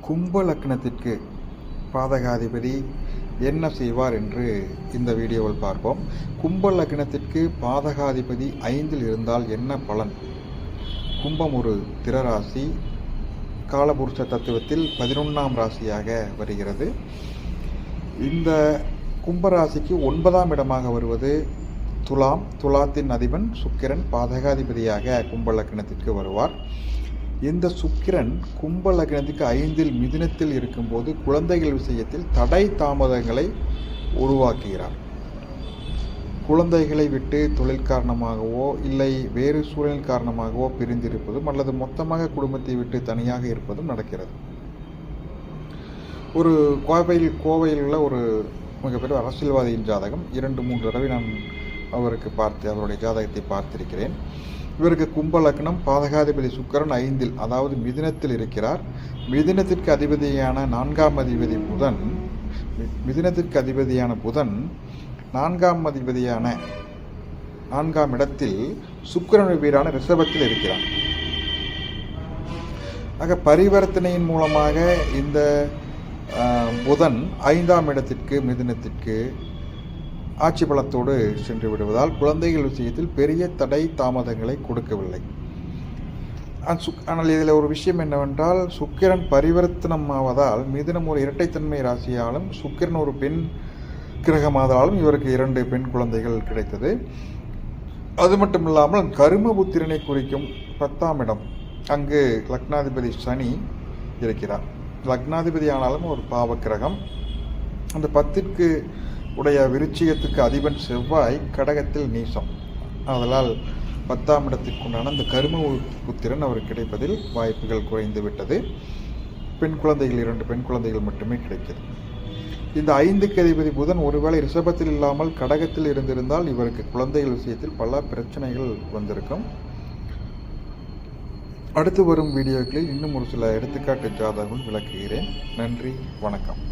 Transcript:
கும்ப லக்னத்திற்கு பாதகாதிபதி என்ன செய்வார் என்று இந்த வீடியோவில் பார்ப்போம். கும்ப லக்னத்திற்கு பாதகாதிபதி 5இல் இருந்தால் என்ன பலன்? கும்பம் ஒரு திரராசி, காலபுருஷ தத்துவத்தில் 11ஆம் ராசியாக வருகிறது. இந்த கும்பராசிக்கு 9ஆம் இடமாக வருவது துலாம். துலாத்தின் அதிபன் சுக்கிரன் பாதகாதிபதியாக கும்ப லக்னத்திற்கு வருவார். இந்த சுக்கிரன் கும்ப லக்னத்துக்கு 5இல் மிதுனத்தில் இருக்கும்போது குழந்தைகள் விஷயத்தில் தடை தாமதங்களை உருவாக்குகிறார். குழந்தைகளை விட்டு தொழில் காரணமாகவோ இல்லை வேறு சூழல் காரணமாகவோ பிரிந்திருப்பதும் அல்லது மொத்தமாக குடும்பத்தை விட்டு தனியாக இருப்பதும் நடக்கிறது. ஒரு கோவையில் உள்ள ஒரு மிகப்பெரிய அரசியல்வாதியின் ஜாதகம் 2-3 தடவை நான் அவருடைய ஜாதகத்தை பார்த்திருக்கிறேன். இவருக்கு கும்ப லக்னம், பாதகாதிபதி சுக்கிரன் 5இல் அதாவது மிதுனத்தில் இருக்கிறார். மிதுனத்திற்கு அதிபதியான 4ஆம் அதிபதி புதன், மிதுனத்திற்கு அதிபதியான புதன் 4ஆம் அதிபதியான 4ஆம் இடத்தில் சுக்கிரன் வீடான ரிஷபத்தில் இருக்கிறார். ஆக பரிவர்த்தனையின் மூலமாக இந்த புதன் 5ஆம் இடத்திற்கு மிதுனத்திற்கு ஆட்சி பலத்தோடு சென்று விடுவதால் குழந்தைகள் விஷயத்தில் பெரிய தடை தாமதங்களை கொடுக்கவில்லை. ஆனால் இதில் ஒரு விஷயம் என்னவென்றால், சுக்கிரன் பரிவர்த்தனம் ஆவதால் மிதுனம் ஒரு இரட்டைத்தன்மை ராசியாலும் சுக்கிரன் ஒரு பெண் கிரகமாதலாலும் இவருக்கு 2 பெண் குழந்தைகள் கிடைத்தது. அது மட்டும் இல்லாமல் கருமபுத்திரனை குறிக்கும் 10ஆம் இடம், அங்கு லக்னாதிபதி சனி இருக்கிறார். லக்னாதிபதி ஆனாலும் ஒரு பாவ கிரகம். அந்த 10ற்கு உடைய விருச்சிகத்துக்கு அதிபன் செவ்வாய் கடகத்தில் நீசம். அதனால் 10ஆம் இடத்திற்குண்டான அந்த கரும புத்திரன் அவருக்கு கிடைப்பதில் வாய்ப்புகள் குறைந்து விட்டது. பெண் குழந்தைகள் 2 பெண் குழந்தைகள் மட்டுமே கிடைக்கிறது. இந்த 5க்கு அதிபதி புதன் ஒருவேளை ரிஷபத்தில் இல்லாமல் கடகத்தில் இருந்திருந்தால் இவருக்கு குழந்தைகள் விஷயத்தில் பல பிரச்சனைகள் வந்திருக்கும். அடுத்து வரும் வீடியோக்களில் இன்னும் ஒரு சில எடுத்துக்காட்டு ஜாதகங்கள் விளக்குகிறேன். நன்றி, வணக்கம்.